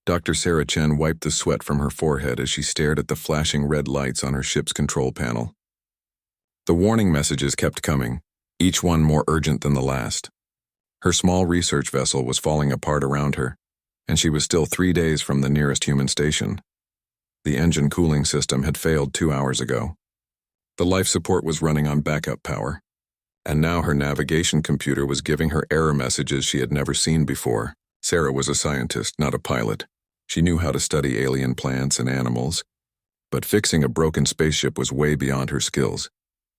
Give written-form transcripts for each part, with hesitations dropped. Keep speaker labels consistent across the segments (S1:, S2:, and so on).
S1: Dr. Sarah Chen wiped the sweat from her forehead as she stared at the flashing red lights on her ship's control panel. The warning messages kept coming, each one more urgent than the last. Her small research vessel was falling apart around her, and she was still 3 days from the nearest human station. The engine cooling system had failed 2 hours ago. The life support was running on backup power, and now her navigation computer was giving her error messages she had never seen before. Sarah was a scientist, not a pilot. She knew how to study alien plants and animals, but fixing a broken spaceship was way beyond her skills.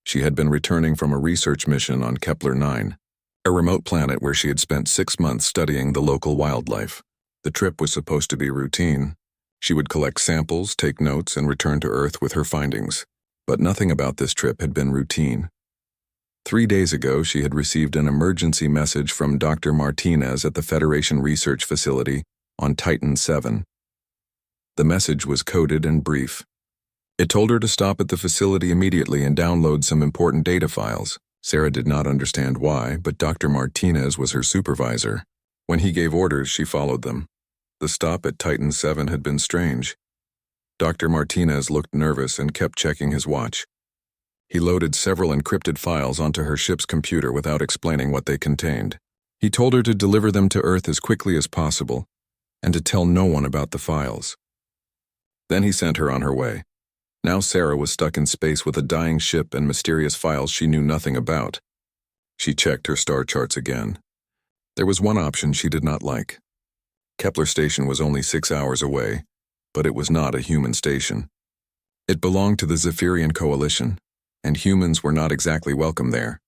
S1: She had been returning from a research mission on Kepler 9, a remote planet where she had spent 6 months studying the local wildlife. The trip was supposed to be routine. She would collect samples, take notes, and return to Earth with her findings. But nothing about this trip had been routine. 3 days ago, she had received an emergency message from Dr. Martinez at the Federation Research Facility on Titan 7. The message was coded and brief. It told her to stop at the facility immediately and download some important data files. Sarah did not understand why, but Dr. Martinez was her supervisor. When he gave orders, she followed them. The stop at Titan 7 had been strange. Dr. Martinez looked nervous and kept checking his watch. He loaded several encrypted files onto her ship's computer without explaining what they contained. He told her to deliver them to Earth as quickly as possible, and to tell no one about the files. Then he sent her on her way. Now Sarah was stuck in space with a dying ship and mysterious files she knew nothing about. She checked her star charts again. There was one option she did not like. Kepler Station was only 6 hours away, but it was not a human station. It belonged to the Zephyrian Coalition, and humans were not exactly welcome there.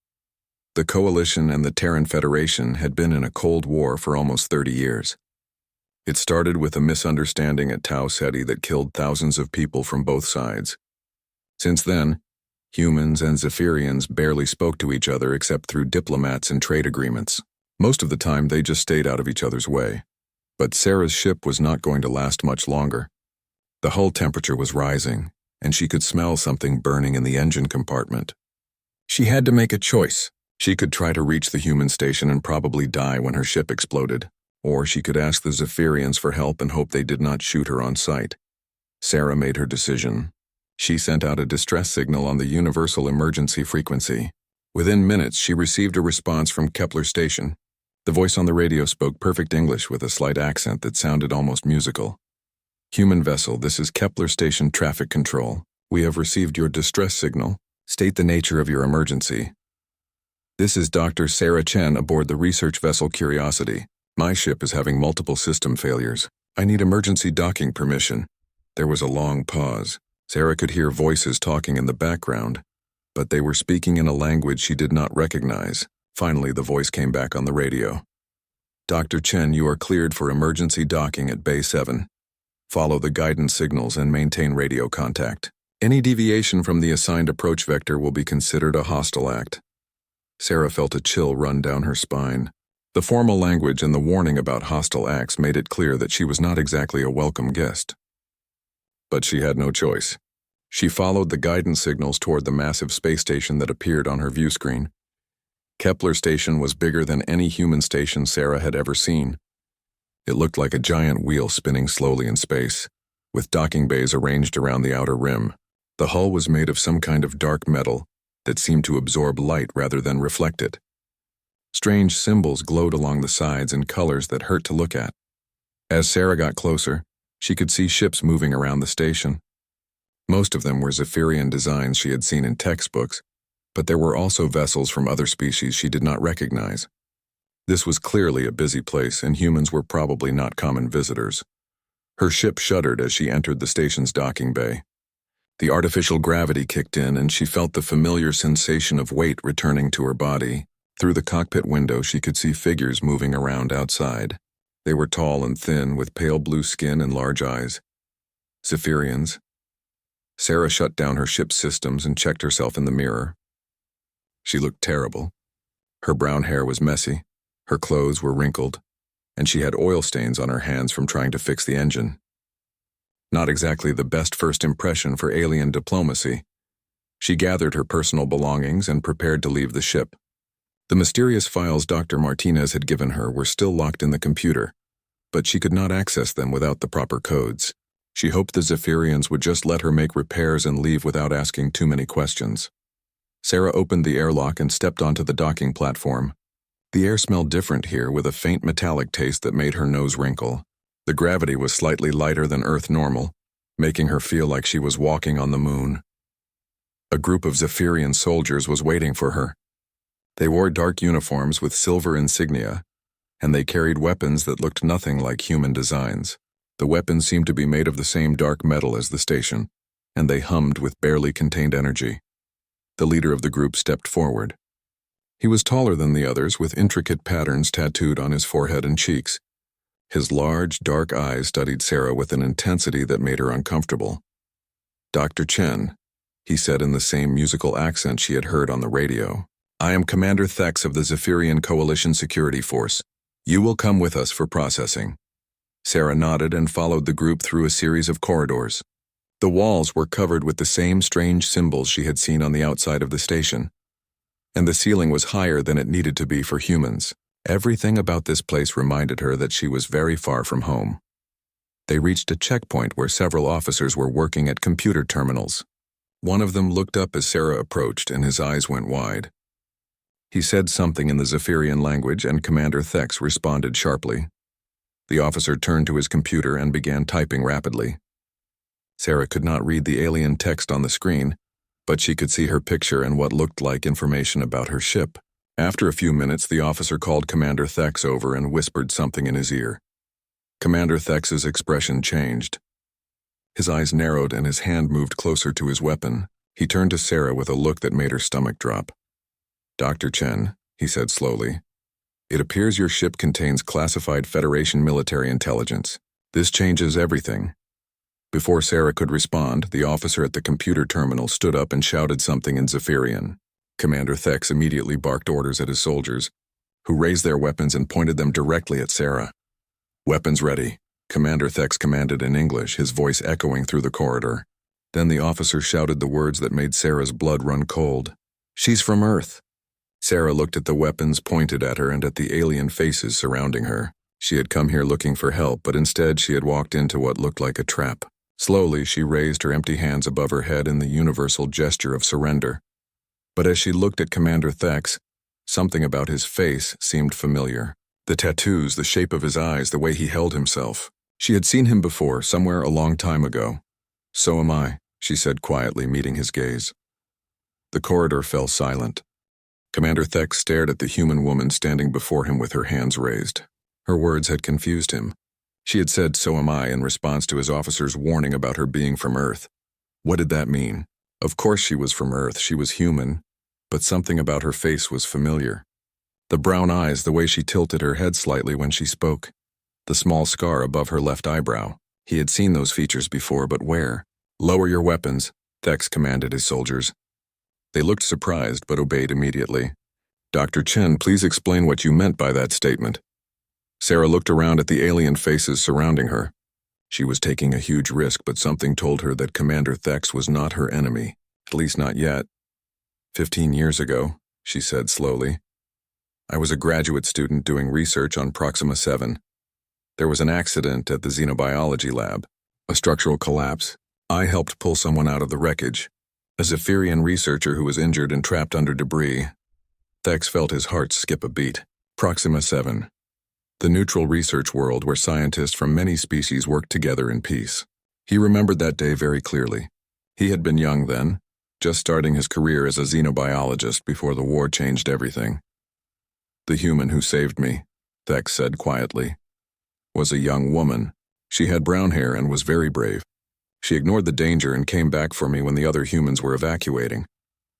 S1: The Coalition and the Terran Federation had been in a Cold War for almost 30 years. It started with a misunderstanding at Tau Ceti that killed thousands of people from both sides. Since then, humans and Zephyrians barely spoke to each other except through diplomats and trade agreements. Most of the time, they just stayed out of each other's way. But Sarah's ship was not going to last much longer. The hull temperature was rising, and she could smell something burning in the engine compartment. She had to make a choice. She could try to reach the human station and probably die when her ship exploded, or she could ask the Zephyrians for help and hope they did not shoot her on sight. Sarah made her decision. She sent out a distress signal on the universal emergency frequency. Within minutes, she received a response from Kepler Station. The voice on the radio spoke perfect English with a slight accent that sounded almost musical. "Human vessel, this is Kepler Station Traffic Control. We have received your distress signal. State the nature of your emergency." "This is Dr. Sarah Chen aboard the research vessel Curiosity. My ship is having multiple system failures. I need emergency docking permission." There was a long pause. Sarah could hear voices talking in the background, but they were speaking in a language she did not recognize. Finally, the voice came back on the radio. "Dr. Chen, you are cleared for emergency docking at Bay 7. Follow the guidance signals and maintain radio contact. Any deviation from the assigned approach vector will be considered a hostile act." Sarah felt a chill run down her spine. The formal language and the warning about hostile acts made it clear that she was not exactly a welcome guest. But she had no choice. She followed the guidance signals toward the massive space station that appeared on her view screen. Kepler Station was bigger than any human station Sarah had ever seen. It looked like a giant wheel spinning slowly in space, with docking bays arranged around the outer rim. The hull was made of some kind of dark metal that seemed to absorb light rather than reflect it. Strange symbols glowed along the sides in colors that hurt to look at. As Sarah got closer, she could see ships moving around the station. Most of them were Zephyrian designs she had seen in textbooks, but there were also vessels from other species she did not recognize. This was clearly a busy place, and humans were probably not common visitors. Her ship shuddered as she entered the station's docking bay. The artificial gravity kicked in, and she felt the familiar sensation of weight returning to her body. Through the cockpit window, she could see figures moving around outside. They were tall and thin, with pale blue skin and large eyes. Zephyrians. Sarah shut down her ship's systems and checked herself in the mirror. She looked terrible. Her brown hair was messy, her clothes were wrinkled, and she had oil stains on her hands from trying to fix the engine. Not exactly the best first impression for alien diplomacy. She gathered her personal belongings and prepared to leave the ship. The mysterious files Dr. Martinez had given her were still locked in the computer, but she could not access them without the proper codes. She hoped the Zephyrians would just let her make repairs and leave without asking too many questions. Sarah opened the airlock and stepped onto the docking platform. The air smelled different here, with a faint metallic taste that made her nose wrinkle. The gravity was slightly lighter than Earth normal, making her feel like she was walking on the moon. A group of Zephyrian soldiers was waiting for her. They wore dark uniforms with silver insignia, and they carried weapons that looked nothing like human designs. The weapons seemed to be made of the same dark metal as the station, and they hummed with barely contained energy. The leader of the group stepped forward. He was taller than the others, with intricate patterns tattooed on his forehead and cheeks. His large, dark eyes studied Sarah with an intensity that made her uncomfortable. "Dr. Chen," he said in the same musical accent she had heard on the radio. "I am Commander Thex of the Zephyrian Coalition Security Force. You will come with us for processing." Sarah nodded and followed the group through a series of corridors. The walls were covered with the same strange symbols she had seen on the outside of the station, and the ceiling was higher than it needed to be for humans. Everything about this place reminded her that she was very far from home. They reached a checkpoint where several officers were working at computer terminals. One of them looked up as Sarah approached, and his eyes went wide. He said something in the Zephyrian language, and Commander Thex responded sharply. The officer turned to his computer and began typing rapidly. Sarah could not read the alien text on the screen, but she could see her picture and what looked like information about her ship. After a few minutes, the officer called Commander Thex over and whispered something in his ear. Commander Thex's expression changed. His eyes narrowed and his hand moved closer to his weapon. He turned to Sarah with a look that made her stomach drop. "Dr. Chen," he said slowly, "it appears your ship contains classified Federation military intelligence. This changes everything." Before Sarah could respond, the officer at the computer terminal stood up and shouted something in Zephyrian. Commander Thex immediately barked orders at his soldiers, who raised their weapons and pointed them directly at Sarah. "Weapons ready," Commander Thex commanded in English, his voice echoing through the corridor. Then the officer shouted the words that made Sarah's blood run cold. "She's from Earth." Sarah looked at the weapons pointed at her and at the alien faces surrounding her. She had come here looking for help, but instead she had walked into what looked like a trap. Slowly, she raised her empty hands above her head in the universal gesture of surrender. But as she looked at Commander Thex, something about his face seemed familiar. The tattoos, the shape of his eyes, the way he held himself. She had seen him before, somewhere a long time ago. "So am I," she said quietly, meeting his gaze. The corridor fell silent. Commander Thex stared at the human woman standing before him with her hands raised. Her words had confused him. She had said, "So am I," in response to his officer's warning about her being from Earth. What did that mean? Of course she was from Earth, she was human, but something about her face was familiar. The brown eyes, the way she tilted her head slightly when she spoke. The small scar above her left eyebrow. He had seen those features before, but where? "Lower your weapons," Thex commanded his soldiers. They looked surprised, but obeyed immediately. "Dr. Chen, please explain what you meant by that statement." Sarah looked around at the alien faces surrounding her. She was taking a huge risk, but something told her that Commander Thex was not her enemy, at least not yet. 15 years ago, she said slowly, I was a graduate student doing research on Proxima 7. There was an accident at the xenobiology lab, a structural collapse. I helped pull someone out of the wreckage, a Zephyrian researcher who was injured and trapped under debris. Thex felt his heart skip a beat. Proxima 7. The neutral research world where scientists from many species worked together in peace. He remembered that day very clearly. He had been young then, just starting his career as a xenobiologist before the war changed everything. The human who saved me, Thex said quietly, was a young woman. She had brown hair and was very brave. She ignored the danger and came back for me when the other humans were evacuating.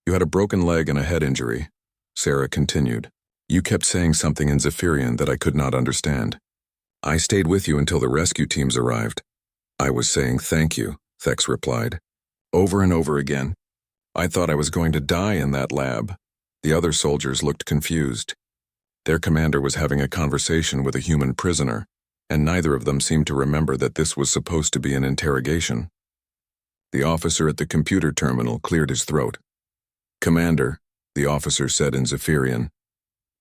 S1: You had a broken leg and a head injury, Sarah continued. You kept saying something in Zephyrian that I could not understand. I stayed with you until the rescue teams arrived. I was saying thank you, Thex replied. Over and over again. I thought I was going to die in that lab. The other soldiers looked confused. Their commander was having a conversation with a human prisoner, and neither of them seemed to remember that this was supposed to be an interrogation. The officer at the computer terminal cleared his throat. Commander, the officer said in Zephyrian,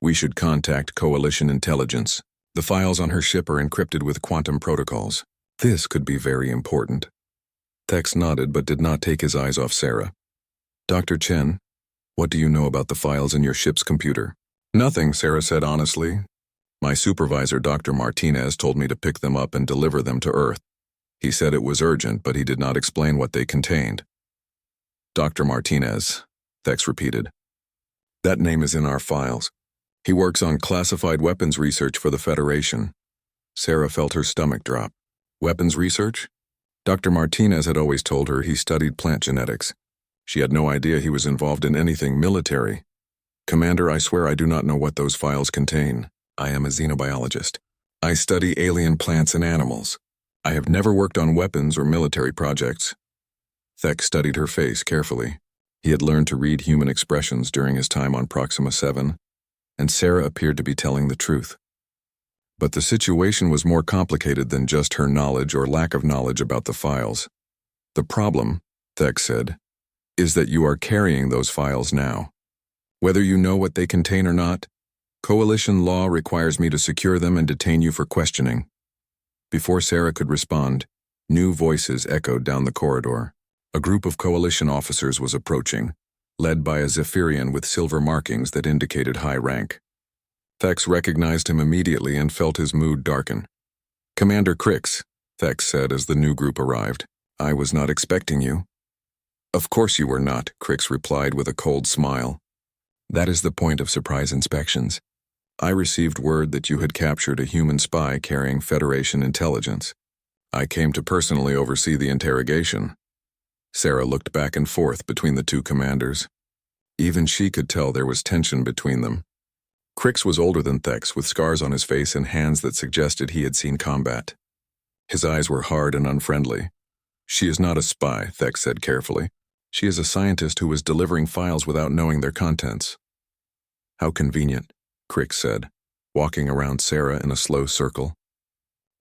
S1: we should contact Coalition Intelligence. The files on her ship are encrypted with quantum protocols. This could be very important. Thex nodded but did not take his eyes off Sarah. Dr. Chen, what do you know about the files in your ship's computer? Nothing, Sarah said honestly. My supervisor, Dr. Martinez, told me to pick them up and deliver them to Earth. He said it was urgent, but he did not explain what they contained. Dr. Martinez, Thex repeated. That name is in our files. He works on classified weapons research for the Federation. Sarah felt her stomach drop. Weapons research? Dr. Martinez had always told her he studied plant genetics. She had no idea he was involved in anything military. Commander, I swear I do not know what those files contain. I am a xenobiologist. I study alien plants and animals. I have never worked on weapons or military projects. Thex studied her face carefully. He had learned to read human expressions during his time on Proxima 7, and Sarah appeared to be telling the truth. But the situation was more complicated than just her knowledge or lack of knowledge about the files. The problem, Thex said, is that you are carrying those files now. Whether you know what they contain or not, Coalition law requires me to secure them and detain you for questioning. Before Sarah could respond, new voices echoed down the corridor. A group of Coalition officers was approaching, led by a Zephyrian with silver markings that indicated high rank. Thex recognized him immediately and felt his mood darken. Commander Crix, Thex said as the new group arrived. I was not expecting you. Of course you were not, Crix replied with a cold smile. That is the point of surprise inspections. I received word that you had captured a human spy carrying Federation intelligence. I came to personally oversee the interrogation. Sarah looked back and forth between the two commanders. Even she could tell there was tension between them. Crix was older than Thex, with scars on his face and hands that suggested he had seen combat. His eyes were hard and unfriendly. She is not a spy, Thex said carefully. She is a scientist who was delivering files without knowing their contents. How convenient, Crix said, walking around Sarah in a slow circle.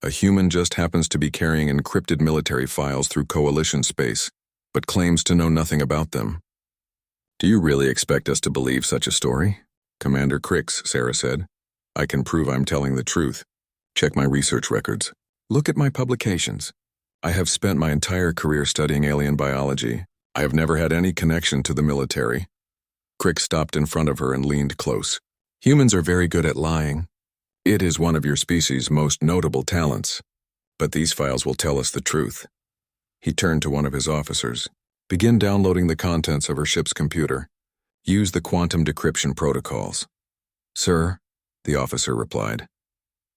S1: A human just happens to be carrying encrypted military files through Coalition space, but claims to know nothing about them. Do you really expect us to believe such a story? Commander Crix, Sarah said. I can prove I'm telling the truth. Check my research records. Look at my publications. I have spent my entire career studying alien biology. I have never had any connection to the military. Crix stopped in front of her and leaned close. Humans are very good at lying. It is one of your species' most notable talents. But these files will tell us the truth. He turned to one of his officers. Begin downloading the contents of her ship's computer. Use the quantum decryption protocols. Sir, the officer replied.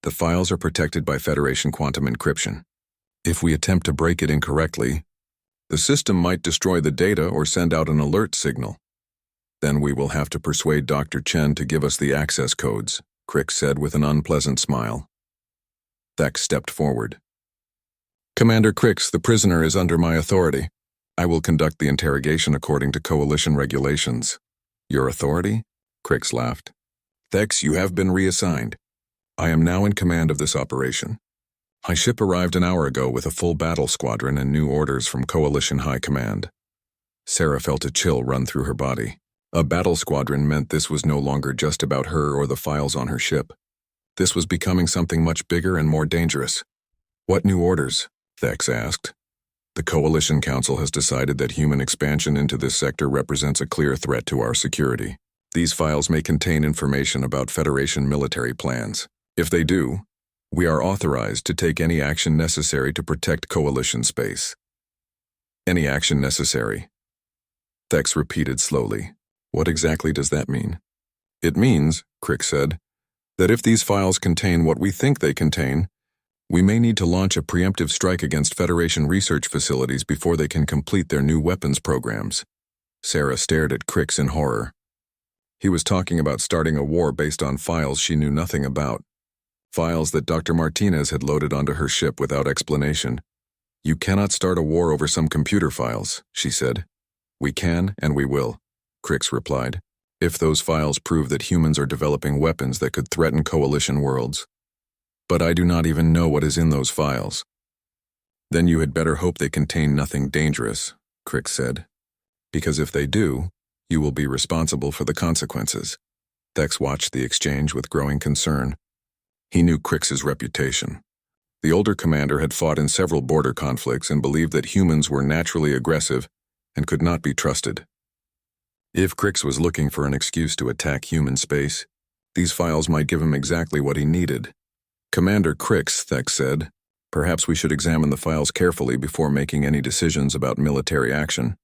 S1: The files are protected by Federation quantum encryption. If we attempt to break it incorrectly, the system might destroy the data or send out an alert signal. Then we will have to persuade Dr. Chen to give us the access codes, Crix said with an unpleasant smile. Thex stepped forward. Commander Crix, the prisoner is under my authority. I will conduct the interrogation according to Coalition regulations. Your authority? Crix laughed. Thex, you have been reassigned. I am now in command of this operation. My ship arrived an hour ago with a full battle squadron and new orders from Coalition High Command. Sarah felt a chill run through her body. A battle squadron meant this was no longer just about her or the files on her ship. This was becoming something much bigger and more dangerous. What new orders? Thex asked. The Coalition Council has decided that human expansion into this sector represents a clear threat to our security. These files may contain information about Federation military plans. If they do, we are authorized to take any action necessary to protect Coalition space. Any action necessary. Thex repeated slowly. What exactly does that mean? It means, Crix said, that if these files contain what we think they contain, we may need to launch a preemptive strike against Federation research facilities before they can complete their new weapons programs. Sarah stared at Crix in horror. He was talking about starting a war based on files she knew nothing about. Files that Dr. Martinez had loaded onto her ship without explanation. You cannot start a war over some computer files, she said. We can and we will, Crix replied, if those files prove that humans are developing weapons that could threaten Coalition worlds. But I do not even know what is in those files. Then you had better hope they contain nothing dangerous, Crix said. Because if they do, you will be responsible for the consequences. Thex watched the exchange with growing concern. He knew Crix's reputation. The older commander had fought in several border conflicts and believed that humans were naturally aggressive and could not be trusted. If Crix was looking for an excuse to attack human space, these files might give him exactly what he needed. "Commander Crix," Thex said, "perhaps we should examine the files carefully before making any decisions about military action."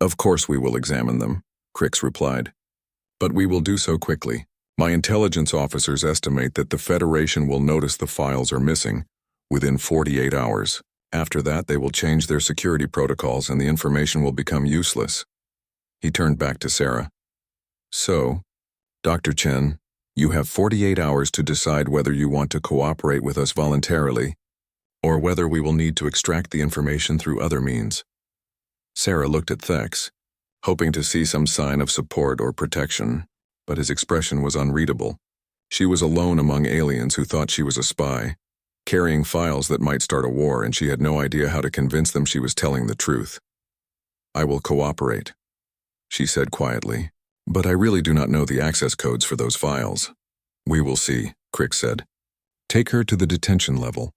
S1: "Of course we will examine them," Crix replied. "But we will do so quickly. My intelligence officers estimate that the Federation will notice the files are missing within 48 hours. After that, they will change their security protocols and the information will become useless." He turned back to Sarah. "So, Dr. Chen, you have 48 hours to decide whether you want to cooperate with us voluntarily, or whether we will need to extract the information through other means." Sarah looked at Thex, hoping to see some sign of support or protection, but his expression was unreadable. She was alone among aliens who thought she was a spy, carrying files that might start a war, and she had no idea how to convince them she was telling the truth. "I will cooperate," she said quietly, "but I really do not know the access codes for those files." "We will see," Crix said. "Take her to the detention level.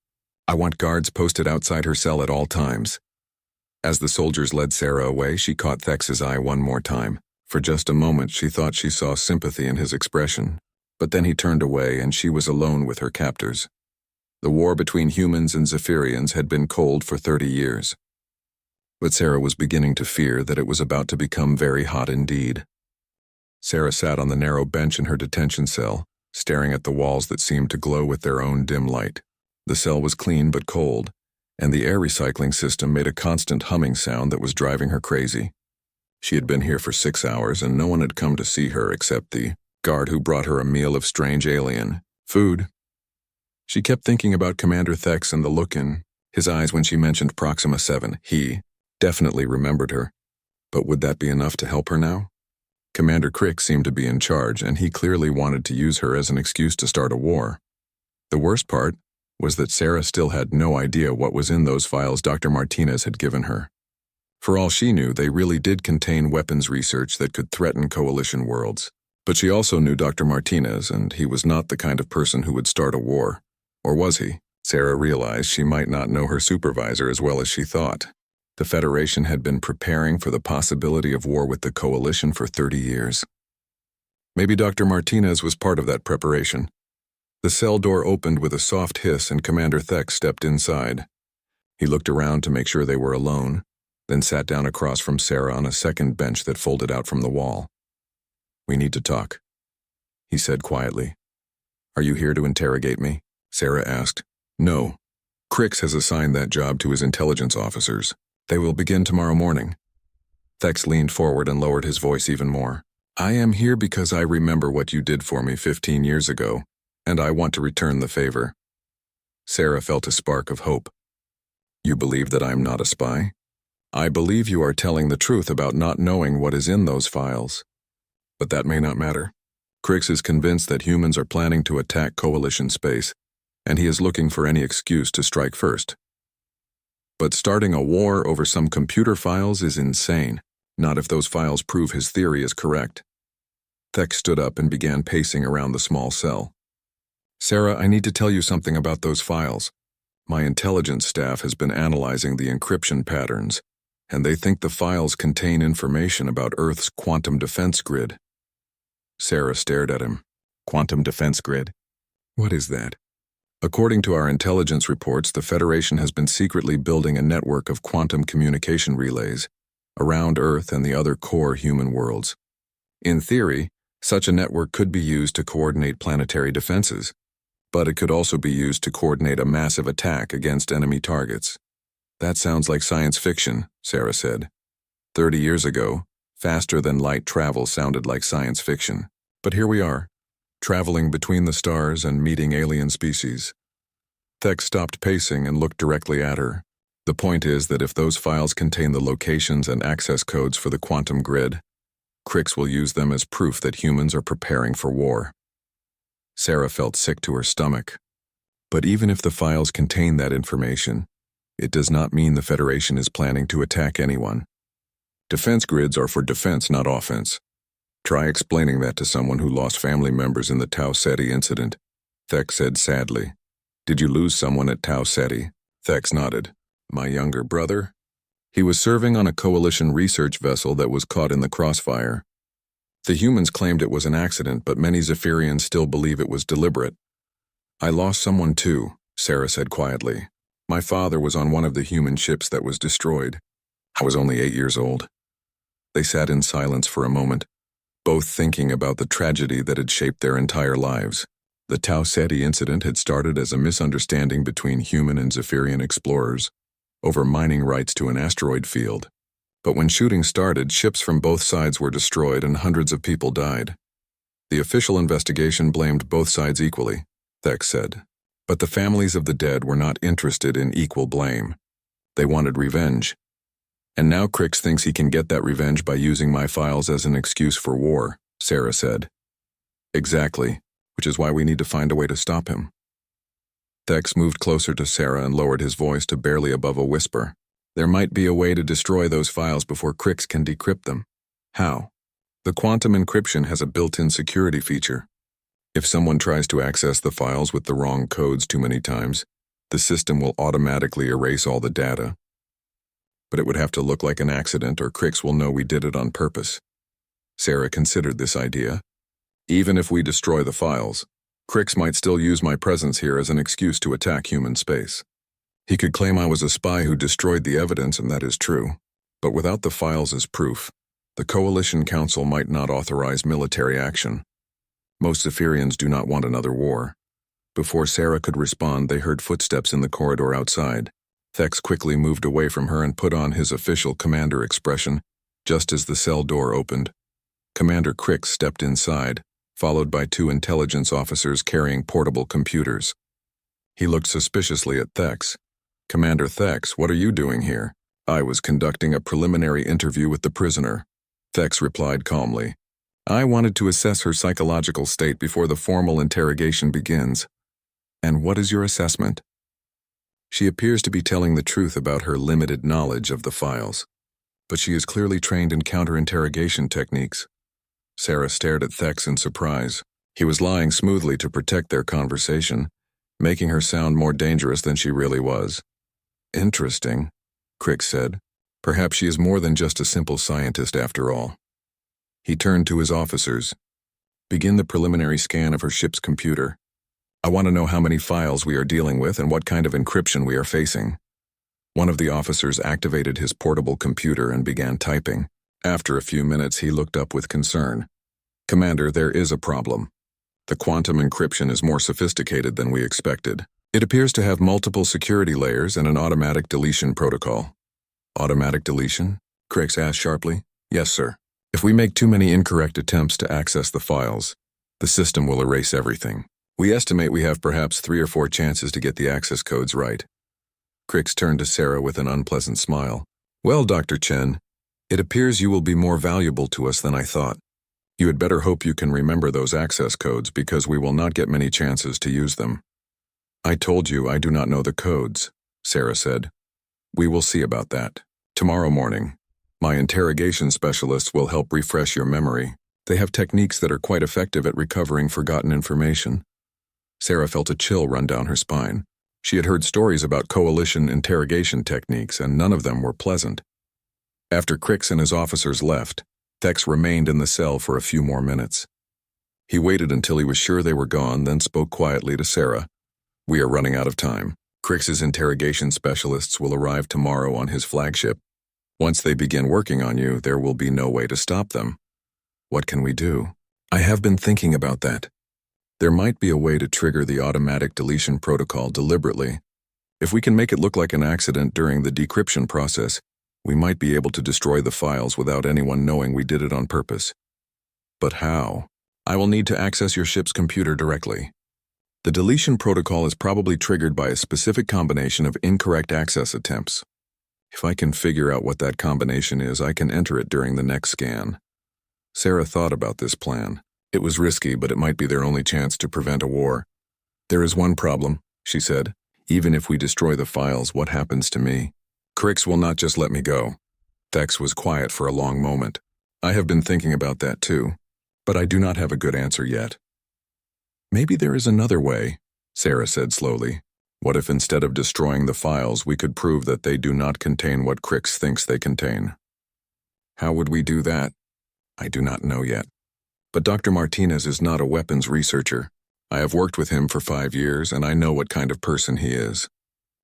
S1: I want guards posted outside her cell at all times." As the soldiers led Sarah away, she caught Thex's eye one more time. For just a moment, she thought she saw sympathy in his expression, but then he turned away and she was alone with her captors. The war between humans and Zephyrians had been cold for 30 years. But Sarah was beginning to fear that it was about to become very hot indeed. Sarah sat on the narrow bench in her detention cell, staring at the walls that seemed to glow with their own dim light. The cell was clean but cold, and the air recycling system made a constant humming sound that was driving her crazy. She had been here for 6 hours, and no one had come to see her except the guard who brought her a meal of strange alien food. She kept thinking about Commander Thex and the look in his eyes when she mentioned Proxima 7. He definitely remembered her, but would that be enough to help her now? Commander Crix seemed to be in charge, and he clearly wanted to use her as an excuse to start a war. The worst part was that Sarah still had no idea what was in those files Dr. Martinez had given her. For all she knew, they really did contain weapons research that could threaten Coalition worlds. But she also knew Dr. Martinez, and he was not the kind of person who would start a war. Or was he? Sarah realized she might not know her supervisor as well as she thought. The Federation had been preparing for the possibility of war with the Coalition for 30 years. Maybe Dr. Martinez was part of that preparation. The cell door opened with a soft hiss and Commander Thex stepped inside. He looked around to make sure they were alone, then sat down across from Sarah on a second bench that folded out from the wall. "We need to talk," he said quietly. "Are you here to interrogate me?" Sarah asked. "No. Crix has assigned that job to his intelligence officers. They will begin tomorrow morning." Thex leaned forward and lowered his voice even more. "I am here because I remember what you did for me 15 years ago, and I want to return the favor." Sarah felt a spark of hope. "You believe that I am not a spy?" "I believe you are telling the truth about not knowing what is in those files. But that may not matter. Crix is convinced that humans are planning to attack Coalition space, and he is looking for any excuse to strike first. But starting a war over some computer files is insane, not if those files prove his theory is correct." Thex stood up and began pacing around the small cell. "Sarah, I need to tell you something about those files. My intelligence staff has been analyzing the encryption patterns, and they think the files contain information about Earth's quantum defense grid." Sarah stared at him. "Quantum defense grid? What is that?" "According to our intelligence reports, the Federation has been secretly building a network of quantum communication relays around Earth and the other core human worlds. In theory, such a network could be used to coordinate planetary defenses, but it could also be used to coordinate a massive attack against enemy targets." "That sounds like science fiction," Sarah said. 30 years ago, faster-than-light travel sounded like science fiction. But here we are, traveling between the stars and meeting alien species. Thex stopped pacing and looked directly at her. "The point is that if those files contain the locations and access codes for the quantum grid, Crix will use them as proof that humans are preparing for war." Sarah felt sick to her stomach. But even if the files contain that information, it does not mean the Federation is planning to attack anyone. Defense grids are for defense, not offense. Try explaining that to someone who lost family members in the Tau Ceti incident. Thex said sadly. Did you lose someone at Tau Ceti? Thex nodded. My younger brother? He was serving on a coalition research vessel that was caught in the crossfire. The humans claimed it was an accident, but many Zephyrians still believe it was deliberate. I lost someone too, Sarah said quietly. My father was on one of the human ships that was destroyed. I was only 8 years old. They sat in silence for a moment, both thinking about the tragedy that had shaped their entire lives. The Tau Ceti incident had started as a misunderstanding between human and Zephyrian explorers over mining rights to an asteroid field. But when shooting started, ships from both sides were destroyed and hundreds of people died. The official investigation blamed both sides equally, Thex said. But the families of the dead were not interested in equal blame. They wanted revenge. And now Crix thinks he can get that revenge by using my files as an excuse for war, Sarah said. Exactly, which is why we need to find a way to stop him. Thex moved closer to Sarah and lowered his voice to barely above a whisper. There might be a way to destroy those files before Crix can decrypt them. How? The quantum encryption has a built-in security feature. If someone tries to access the files with the wrong codes too many times, the system will automatically erase all the data. But it would have to look like an accident, or Crix will know we did it on purpose. Sarah considered this idea. Even if we destroy the files, Crix might still use my presence here as an excuse to attack human space. He could claim I was a spy who destroyed the evidence, and that is true. But without the files as proof, the Coalition Council might not authorize military action. Most Zephyrians do not want another war. Before Sarah could respond, they heard footsteps in the corridor outside. Thex quickly moved away from her and put on his official commander expression, just as the cell door opened. Commander Crix stepped inside, followed by 2 intelligence officers carrying portable computers. He looked suspiciously at Thex. Commander Thex, what are you doing here? I was conducting a preliminary interview with the prisoner. Thex replied calmly. I wanted to assess her psychological state before the formal interrogation begins. And what is your assessment? She appears to be telling the truth about her limited knowledge of the files, but she is clearly trained in counter-interrogation techniques. Sarah stared at Thex in surprise. He was lying smoothly to protect their conversation, making her sound more dangerous than she really was. Interesting, Crix said. Perhaps she is more than just a simple scientist after all. He turned to his officers. Begin the preliminary scan of her ship's computer. I want to know how many files we are dealing with and what kind of encryption we are facing. One of the officers activated his portable computer and began typing. After a few minutes, he looked up with concern. Commander, there is a problem. The quantum encryption is more sophisticated than we expected. It appears to have multiple security layers and an automatic deletion protocol. Automatic deletion? Crix asked sharply. Yes, sir. If we make too many incorrect attempts to access the files, the system will erase everything. We estimate we have perhaps 3 or 4 chances to get the access codes right. Crix turned to Sarah with an unpleasant smile. Well, Dr. Chen, it appears you will be more valuable to us than I thought. You had better hope you can remember those access codes, because we will not get many chances to use them. I told you I do not know the codes, Sarah said. We will see about that. Tomorrow morning, my interrogation specialists will help refresh your memory. They have techniques that are quite effective at recovering forgotten information. Sarah felt a chill run down her spine. She had heard stories about coalition interrogation techniques, and none of them were pleasant. After Crix and his officers left, Thex remained in the cell for a few more minutes. He waited until he was sure they were gone, then spoke quietly to Sarah. We are running out of time. Crix's interrogation specialists will arrive tomorrow on his flagship. Once they begin working on you, there will be no way to stop them. What can we do? I have been thinking about that. There might be a way to trigger the automatic deletion protocol deliberately. If we can make it look like an accident during the decryption process, we might be able to destroy the files without anyone knowing we did it on purpose. But how? I will need to access your ship's computer directly. The deletion protocol is probably triggered by a specific combination of incorrect access attempts. If I can figure out what that combination is, I can enter it during the next scan. Sarah thought about this plan. It was risky, but it might be their only chance to prevent a war. There is one problem, she said. Even if we destroy the files, what happens to me? Crix will not just let me go. Thex was quiet for a long moment. I have been thinking about that too, but I do not have a good answer yet. Maybe there is another way, Sarah said slowly. What if instead of destroying the files, we could prove that they do not contain what Crix thinks they contain? How would we do that? I do not know yet. But Dr. Martinez is not a weapons researcher. I have worked with him for 5 years, and I know what kind of person he is.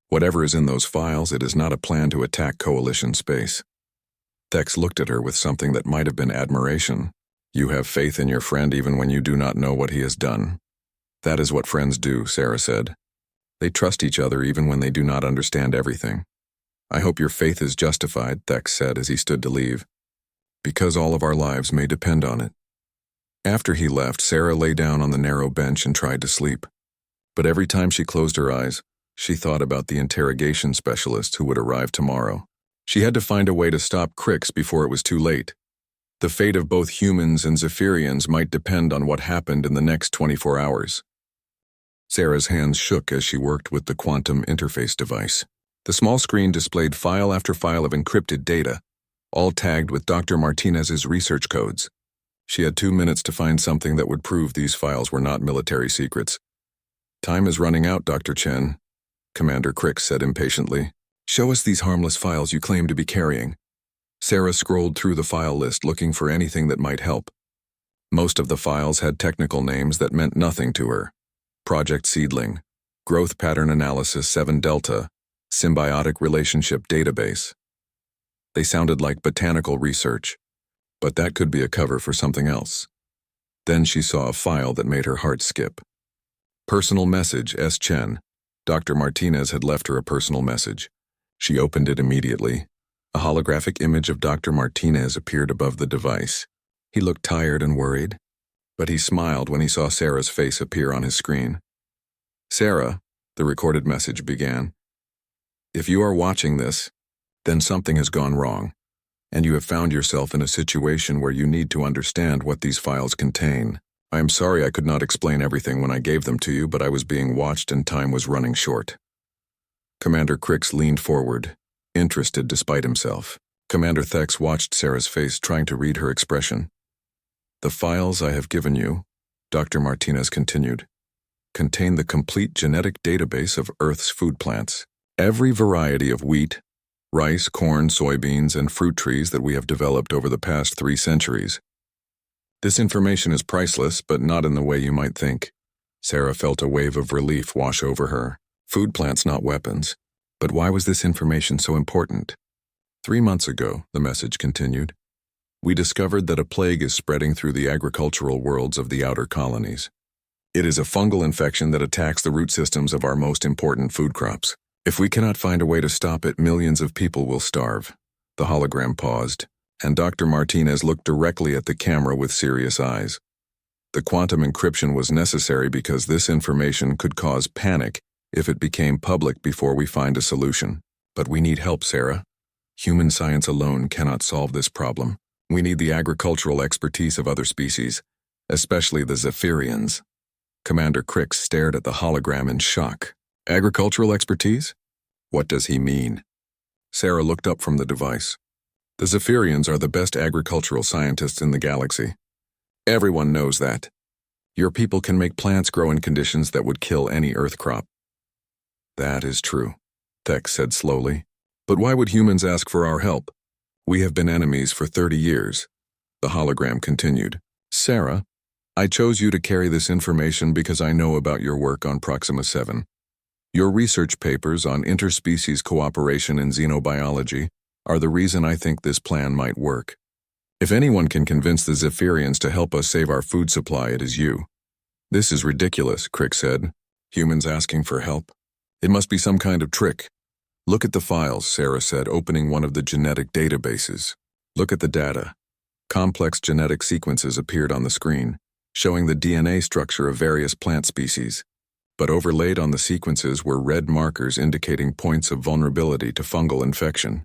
S1: Whatever is in those files, it is not a plan to attack Coalition space. Thex looked at her with something that might have been admiration. You have faith in your friend even when you do not know what he has done. That is what friends do, Sarah said. They trust each other even when they do not understand everything. I hope your faith is justified, Thex said as he stood to leave. Because all of our lives may depend on it. After he left, Sarah lay down on the narrow bench and tried to sleep. But every time she closed her eyes, she thought about the interrogation specialist who would arrive tomorrow. She had to find a way to stop Crix before it was too late. The fate of both humans and Zephyrians might depend on what happened in the next 24 hours. Sarah's hands shook as she worked with the quantum interface device. The small screen displayed file after file of encrypted data, all tagged with Dr. Martinez's research codes. She had 2 minutes to find something that would prove these files were not military secrets. Time is running out, Dr. Chen, Commander Crix said impatiently. Show us these harmless files you claim to be carrying. Sarah scrolled through the file list looking for anything that might help. Most of the files had technical names that meant nothing to her. Project Seedling, Growth Pattern Analysis 7 Delta, Symbiotic Relationship Database. They sounded like botanical research, but that could be a cover for something else. Then she saw a file that made her heart skip. Personal message, S. Chen. Dr. Martinez had left her a personal message. She opened it immediately. A holographic image of Dr. Martinez appeared above the device. He looked tired and worried, but he smiled when he saw Sarah's face appear on his screen. Sarah, the recorded message began. If you are watching this, then something has gone wrong, and you have found yourself in a situation where you need to understand what these files contain. I am sorry I could not explain everything when I gave them to you, but I was being watched and time was running short. Commander Crix leaned forward, interested despite himself. Commander Thex watched Sarah's face, trying to read her expression. The files I have given you, Dr. Martinez continued, contain the complete genetic database of Earth's food plants. Every variety of wheat, rice, corn, soybeans, and fruit trees that we have developed over the past 3 centuries. This information is priceless, but not in the way you might think. Sarah felt a wave of relief wash over her. Food plants, not weapons. But why was this information so important? 3 months ago, the message continued, we discovered that a plague is spreading through the agricultural worlds of the outer colonies. It is a fungal infection that attacks the root systems of our most important food crops. If we cannot find a way to stop it, millions of people will starve. The hologram paused, and Dr. Martinez looked directly at the camera with serious eyes. The quantum encryption was necessary because this information could cause panic if it became public before we find a solution. But we need help, Sarah. Human science alone cannot solve this problem. We need the agricultural expertise of other species, especially the Zephyrians. Commander Crix stared at the hologram in shock. Agricultural expertise? What does he mean? Sarah looked up from the device. The Zephyrians are the best agricultural scientists in the galaxy. Everyone knows that. Your people can make plants grow in conditions that would kill any Earth crop. That is true, Thex said slowly. But why would humans ask for our help? We have been enemies for 30 years. The hologram continued. Sarah, I chose you to carry this information because I know about your work on Proxima 7. Your research papers on interspecies cooperation in xenobiology are the reason I think this plan might work. If anyone can convince the Zephyrians to help us save our food supply, it is you. This is ridiculous, Crix said. Humans asking for help. It must be some kind of trick. Look at the files, Sarah said, opening one of the genetic databases. Look at the data. Complex genetic sequences appeared on the screen, showing the DNA structure of various plant species. But overlaid on the sequences were red markers indicating points of vulnerability to fungal infection.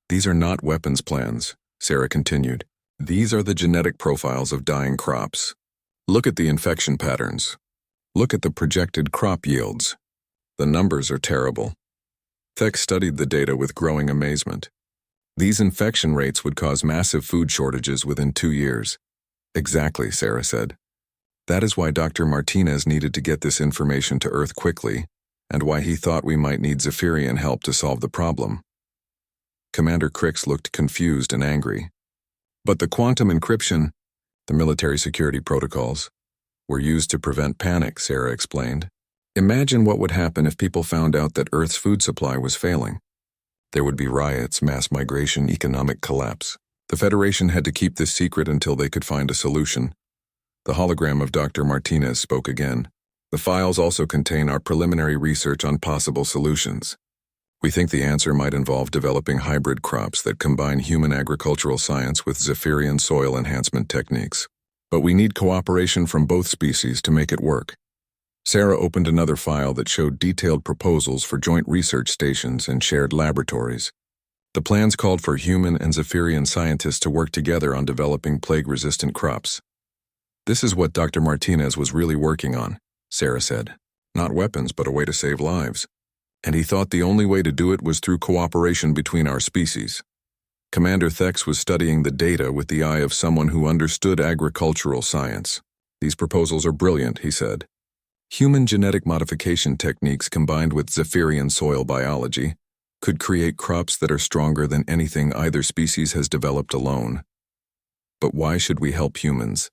S1: These are not weapons plans, Sarah continued. These are the genetic profiles of dying crops. Look at the infection patterns. Look at the projected crop yields. The numbers are terrible. Thex studied the data with growing amazement. These infection rates would cause massive food shortages within 2 years. Exactly, Sarah said. That is why Dr. Martinez needed to get this information to Earth quickly, and why he thought we might need Zephyrian help to solve the problem. Commander Crix looked confused and angry. But the quantum encryption, the military security protocols, were used to prevent panic, Sarah explained. Imagine what would happen if people found out that Earth's food supply was failing. There would be riots, mass migration, economic collapse. The Federation had to keep this secret until they could find a solution. The hologram of Dr. Martinez spoke again. The files also contain our preliminary research on possible solutions. We think the answer might involve developing hybrid crops that combine human agricultural science with Zephyrian soil enhancement techniques. But we need cooperation from both species to make it work. Sarah opened another file that showed detailed proposals for joint research stations and shared laboratories. The plans called for human and Zephyrian scientists to work together on developing plague-resistant crops. This is what Dr. Martinez was really working on, Sarah said. Not weapons, but a way to save lives. And he thought the only way to do it was through cooperation between our species. Commander Thex was studying the data with the eye of someone who understood agricultural science. These proposals are brilliant, he said. Human genetic modification techniques combined with Zephyrian soil biology could create crops that are stronger than anything either species has developed alone. But why should we help humans?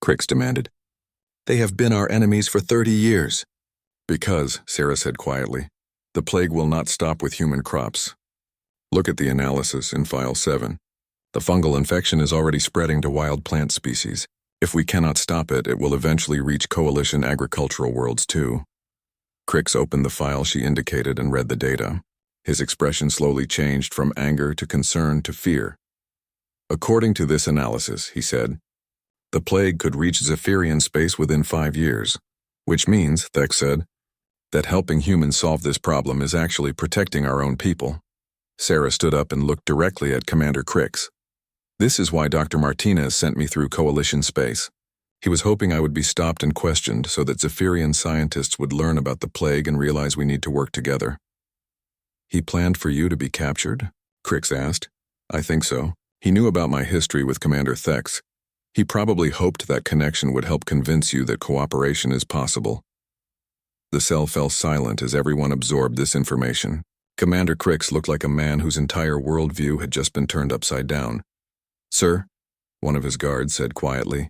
S1: Crix demanded. They have been our enemies for 30 years. Because, Sarah said quietly, the plague will not stop with human crops. Look at the analysis in File 7. The fungal infection is already spreading to wild plant species. If we cannot stop it, it will eventually reach coalition agricultural worlds too. Crix opened the file she indicated and read the data. His expression slowly changed from anger to concern to fear. According to this analysis, he said, the plague could reach Zephyrian space within 5 years, which means, Thex said, that helping humans solve this problem is actually protecting our own people. Sarah stood up and looked directly at Commander Crix. This is why Dr. Martinez sent me through coalition space. He was hoping I would be stopped and questioned so that Zephyrian scientists would learn about the plague and realize we need to work together. He planned for you to be captured? Crix asked. I think so. He knew about my history with Commander Thex. He probably hoped that connection would help convince you that cooperation is possible. The cell fell silent as everyone absorbed this information. Commander Crix looked like a man whose entire worldview had just been turned upside down. Sir, one of his guards said quietly,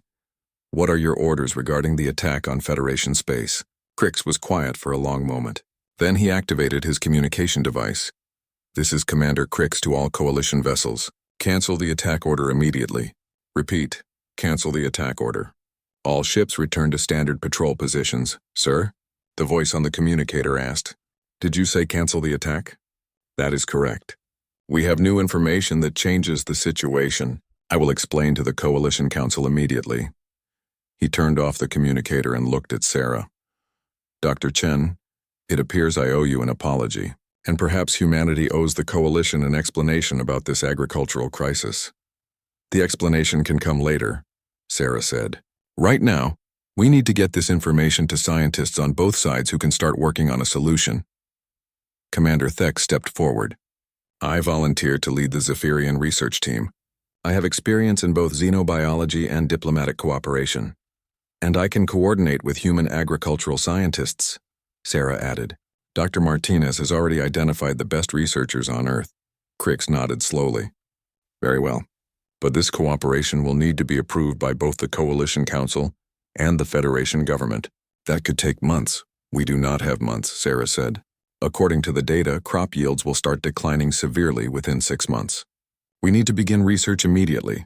S1: what are your orders regarding the attack on Federation space? Crix was quiet for a long moment. Then he activated his communication device. This is Commander Crix to all coalition vessels. Cancel the attack order immediately. Repeat, cancel the attack order. All ships return to standard patrol positions. Sir? The voice on the communicator asked. Did you say cancel the attack? That is correct. We have new information that changes the situation. I will explain to the Coalition Council immediately. He turned off the communicator and looked at Sarah. Dr. Chen, it appears I owe you an apology, and perhaps humanity owes the Coalition an explanation about this agricultural crisis. The explanation can come later, Sarah said. Right now, we need to get this information to scientists on both sides who can start working on a solution. Commander Thex stepped forward. I volunteered to lead the Zephyrian research team. I have experience in both xenobiology and diplomatic cooperation. And I can coordinate with human agricultural scientists, Sarah added. Dr. Martinez has already identified the best researchers on Earth. Crix nodded slowly. Very well. But this cooperation will need to be approved by both the Coalition Council and the Federation government. That could take months. We do not have months, Sarah said. According to the data, crop yields will start declining severely within 6 months. We need to begin research immediately.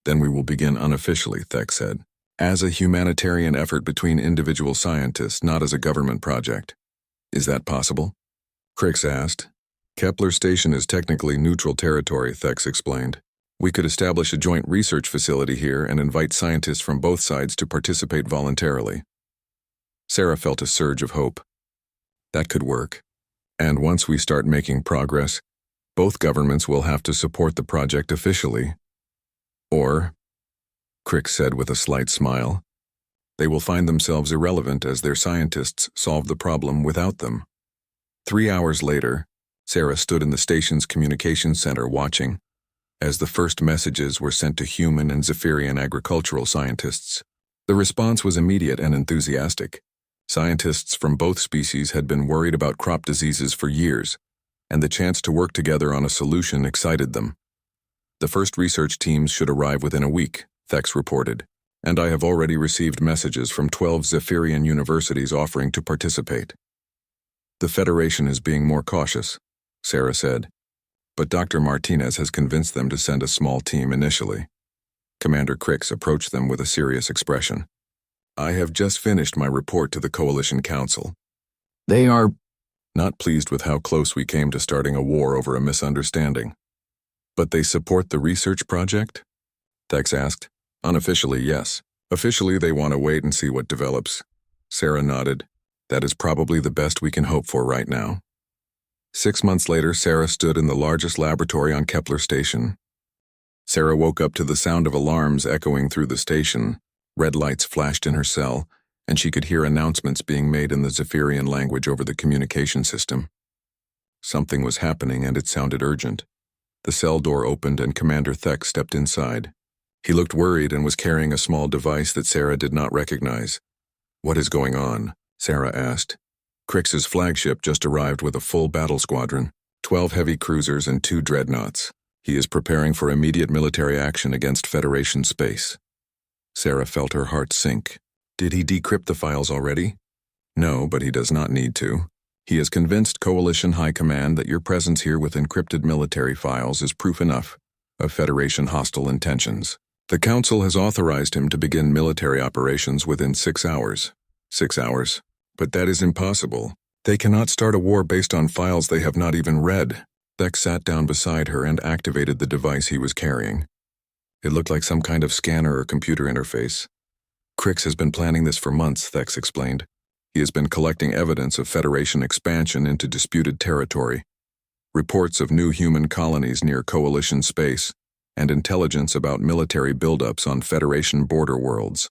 S1: Then we will begin unofficially, Thex said, as a humanitarian effort between individual scientists, not as a government project. Is that possible? Crix asked. Kepler Station is technically neutral territory, Thex explained. We could establish a joint research facility here and invite scientists from both sides to participate voluntarily. Sarah felt a surge of hope. That could work. And once we start making progress, both governments will have to support the project officially. Or, Crix said with a slight smile, they will find themselves irrelevant as their scientists solve the problem without them. 3 hours later, Sarah stood in the station's communications center watching as the first messages were sent to human and Zephyrian agricultural scientists. The response was immediate and enthusiastic. Scientists from both species had been worried about crop diseases for years, and the chance to work together on a solution excited them. The first research teams should arrive within a week, Thex reported, and I have already received messages from 12 Zephyrian universities offering to participate. The Federation is being more cautious, Sarah said, but Dr. Martinez has convinced them to send a small team initially. Commander Crix approached them with a serious expression. I have just finished my report to the Coalition Council. They are not pleased with how close we came to starting a war over a misunderstanding. But they support the research project? Thex asked. Unofficially, yes. Officially, they want to wait and see what develops. Sarah nodded. That is probably the best we can hope for right now. 6 months later, Sarah stood in the largest laboratory on Kepler Station. Sarah woke up to the sound of alarms echoing through the station. Red lights flashed in her cell, and she could hear announcements being made in the Zephyrian language over the communication system. Something was happening, and it sounded urgent. The cell door opened and Commander Thex stepped inside. He looked worried and was carrying a small device that Sarah did not recognize. What is going on? Sarah asked. Crix's flagship just arrived with a full battle squadron, 12 heavy cruisers and 2 dreadnoughts. He is preparing for immediate military action against Federation space. Sarah felt her heart sink. Did he decrypt the files already? No, but he does not need to. He has convinced Coalition High Command that your presence here with encrypted military files is proof enough of Federation hostile intentions. The Council has authorized him to begin military operations within 6 hours. 6 hours? But that is impossible. They cannot start a war based on files they have not even read. Thex sat down beside her and activated the device he was carrying. It looked like some kind of scanner or computer interface. Crix has been planning this for months, Thex explained. He has been collecting evidence of Federation expansion into disputed territory, reports of new human colonies near Coalition space, and intelligence about military buildups on Federation border worlds.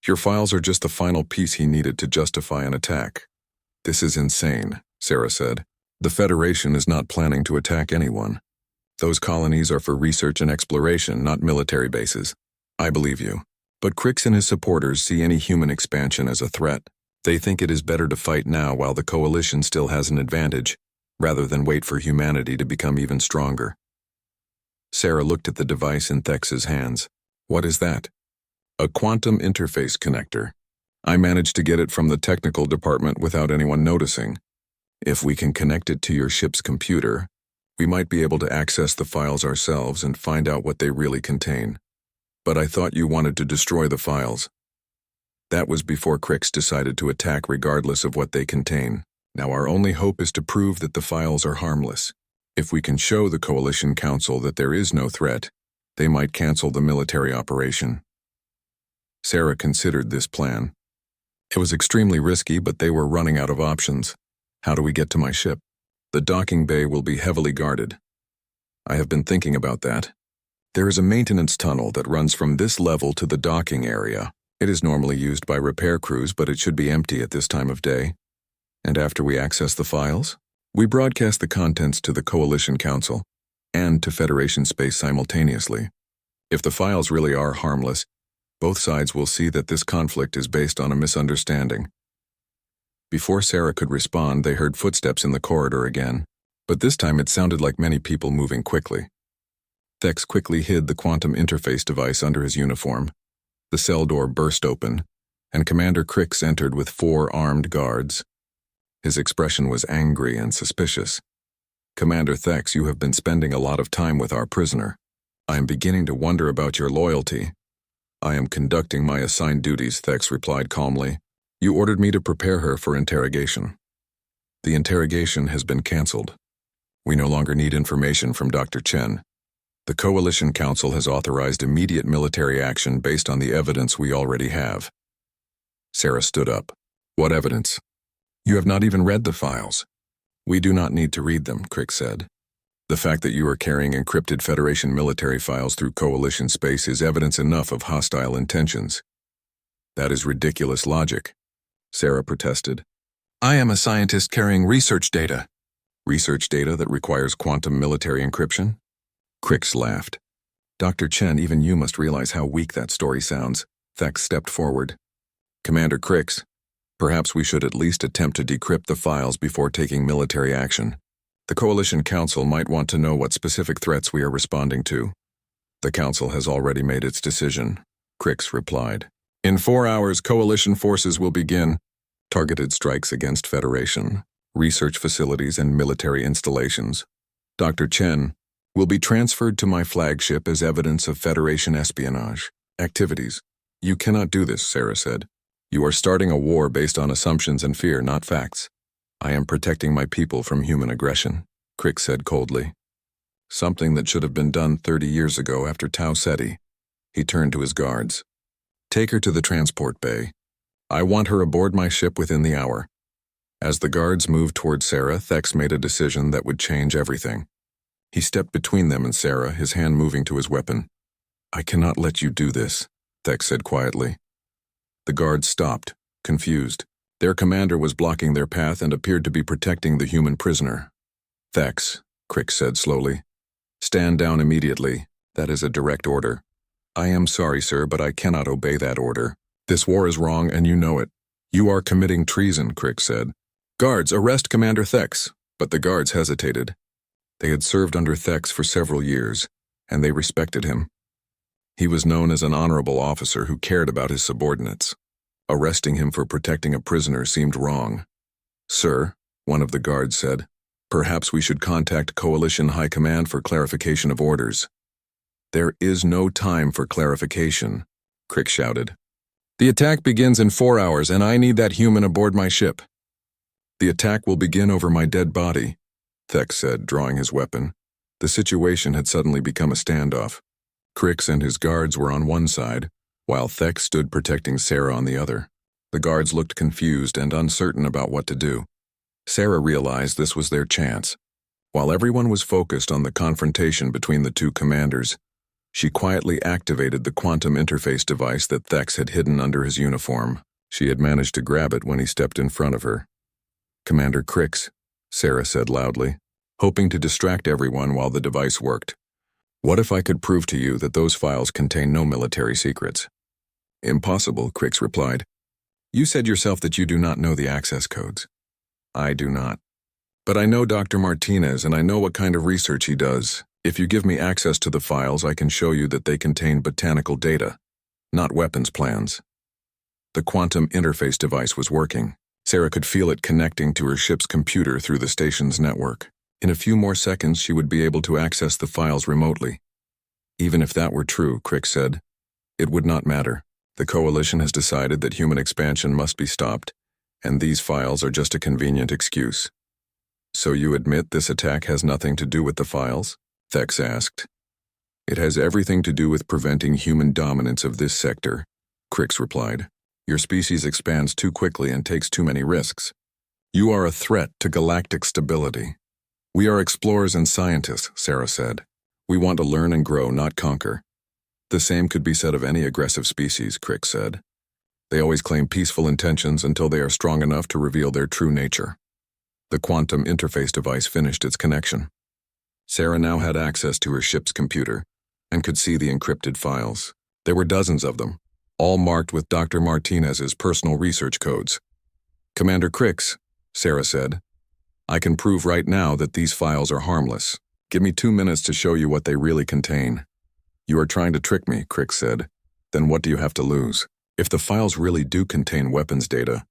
S1: Your files are just the final piece he needed to justify an attack. This is insane, Sarah said. The Federation is not planning to attack anyone. Those colonies are for research and exploration, not military bases. I believe you. But Crix and his supporters see any human expansion as a threat. They think it is better to fight now while the Coalition still has an advantage, rather than wait for humanity to become even stronger. Sarah looked at the device in Thex's hands. What is that? A quantum interface connector. I managed to get it from the technical department without anyone noticing. If we can connect it to your ship's computer, we might be able to access the files ourselves and find out what they really contain. But I thought you wanted to destroy the files. That was before Crix decided to attack regardless of what they contain. Now our only hope is to prove that the files are harmless. If we can show the Coalition Council that there is no threat, they might cancel the military operation. Sarah considered this plan. It was extremely risky, but they were running out of options. How do we get to my ship? The docking bay will be heavily guarded. I have been thinking about that. There is a maintenance tunnel that runs from this level to the docking area. It is normally used by repair crews, but it should be empty at this time of day. And after we access the files, we broadcast the contents to the Coalition Council and to Federation space simultaneously. If the files really are harmless, both sides will see that this conflict is based on a misunderstanding. Before Sarah could respond, they heard footsteps in the corridor again, but this time it sounded like many people moving quickly. Thex quickly hid the quantum interface device under his uniform. The cell door burst open, and Commander Crix entered with 4 armed guards. His expression was angry and suspicious. Commander Thex, you have been spending a lot of time with our prisoner. I am beginning to wonder about your loyalty. I am conducting my assigned duties, Thex replied calmly. You ordered me to prepare her for interrogation. The interrogation has been cancelled. We no longer need information from Dr. Chen. The Coalition Council has authorized immediate military action based on the evidence we already have. Sarah stood up. What evidence? You have not even read the files. We do not need to read them, Crix said. The fact that you are carrying encrypted Federation military files through Coalition space is evidence enough of hostile intentions. That is ridiculous logic, Sarah protested. I am a scientist carrying research data. Research data that requires quantum military encryption? Crix laughed. Dr. Chen, even you must realize how weak that story sounds. Thex stepped forward. Commander Crix, perhaps we should at least attempt to decrypt the files before taking military action. The Coalition Council might want to know what specific threats we are responding to. The Council has already made its decision, Crix replied. In 4 hours, Coalition forces will begin targeted strikes against Federation, research facilities, and military installations. Dr. Chen will be transferred to my flagship as evidence of Federation espionage activities. You cannot do this, Sarah said. You are starting a war based on assumptions and fear, not facts. I am protecting my people from human aggression, Crix said coldly. Something that should have been done 30 years ago after Tau Ceti. He turned to his guards. Take her to the transport bay. I want her aboard my ship within the hour. As the guards moved toward Sarah, Thex made a decision that would change everything. He stepped between them and Sarah, his hand moving to his weapon. I cannot let you do this, Thex said quietly. The guards stopped, confused. Their commander was blocking their path and appeared to be protecting the human prisoner. Thex, Crix said slowly. Stand down immediately. That is a direct order. I am sorry, sir, but I cannot obey that order. This war is wrong and you know it. You are committing treason, Crix said. Guards, arrest Commander Thex. But the guards hesitated. They had served under Thex for several years, and they respected him. He was known as an honorable officer who cared about his subordinates. Arresting him for protecting a prisoner seemed wrong. Sir, one of the guards said, perhaps we should contact Coalition High Command for clarification of orders. There is no time for clarification, Crix shouted. The attack begins in 4 hours, and I need that human aboard my ship. The attack will begin over my dead body, Thex said, drawing his weapon. The situation had suddenly become a standoff. Crix and his guards were on one side, while Thex stood protecting Sarah on the other. The guards looked confused and uncertain about what to do. Sarah realized this was their chance. While everyone was focused on the confrontation between the two commanders, she quietly activated the quantum interface device that Thex had hidden under his uniform. She had managed to grab it when he stepped in front of her. Commander Crix, Sarah said loudly, hoping to distract everyone while the device worked. What if I could prove to you that those files contain no military secrets? Impossible, Crix replied. You said yourself that you do not know the access codes. I do not. But I know Dr. Martinez and I know what kind of research he does. If you give me access to the files, I can show you that they contain botanical data, not weapons plans. The quantum interface device was working. Sarah could feel it connecting to her ship's computer through the station's network. In a few more seconds, she would be able to access the files remotely. Even if that were true, Crix said, it would not matter. The Coalition has decided that human expansion must be stopped, and these files are just a convenient excuse. So you admit this attack has nothing to do with the files? Thex asked. It has everything to do with preventing human dominance of this sector, Crix replied. Your species expands too quickly and takes too many risks. You are a threat to galactic stability. We are explorers and scientists, Sarah said. We want to learn and grow, not conquer. The same could be said of any aggressive species, Crix said. They always claim peaceful intentions until they are strong enough to reveal their true nature. The quantum interface device finished its connection. Sarah now had access to her ship's computer and could see the encrypted files. There were dozens of them, all marked with Dr. Martinez's personal research codes. Commander Crix, Sarah said, I can prove right now that these files are harmless. Give me 2 minutes to show you what they really contain. You are trying to trick me, Crix said. Then what do you have to lose? If the files really do contain weapons data,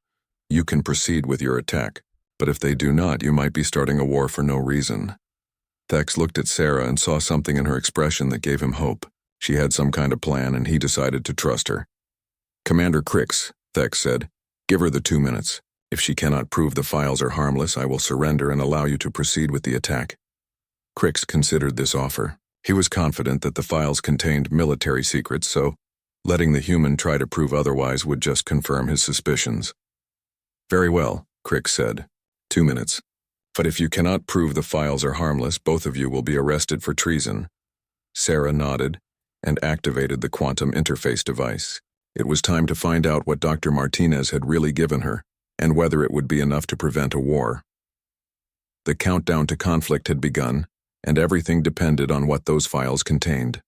S1: you can proceed with your attack. But if they do not, you might be starting a war for no reason. Thex looked at Sarah and saw something in her expression that gave him hope. She had some kind of plan, and he decided to trust her. Commander Crix, Thex said, give her the 2 minutes. If she cannot prove the files are harmless, I will surrender and allow you to proceed with the attack. Crix considered this offer. He was confident that the files contained military secrets, so letting the human try to prove otherwise would just confirm his suspicions. Very well, Crix said. 2 minutes. But if you cannot prove the files are harmless, both of you will be arrested for treason. Sarah nodded and activated the quantum interface device. It was time to find out what Dr. Martinez had really given her, and whether it would be enough to prevent a war. The countdown to conflict had begun, and everything depended on what those files contained.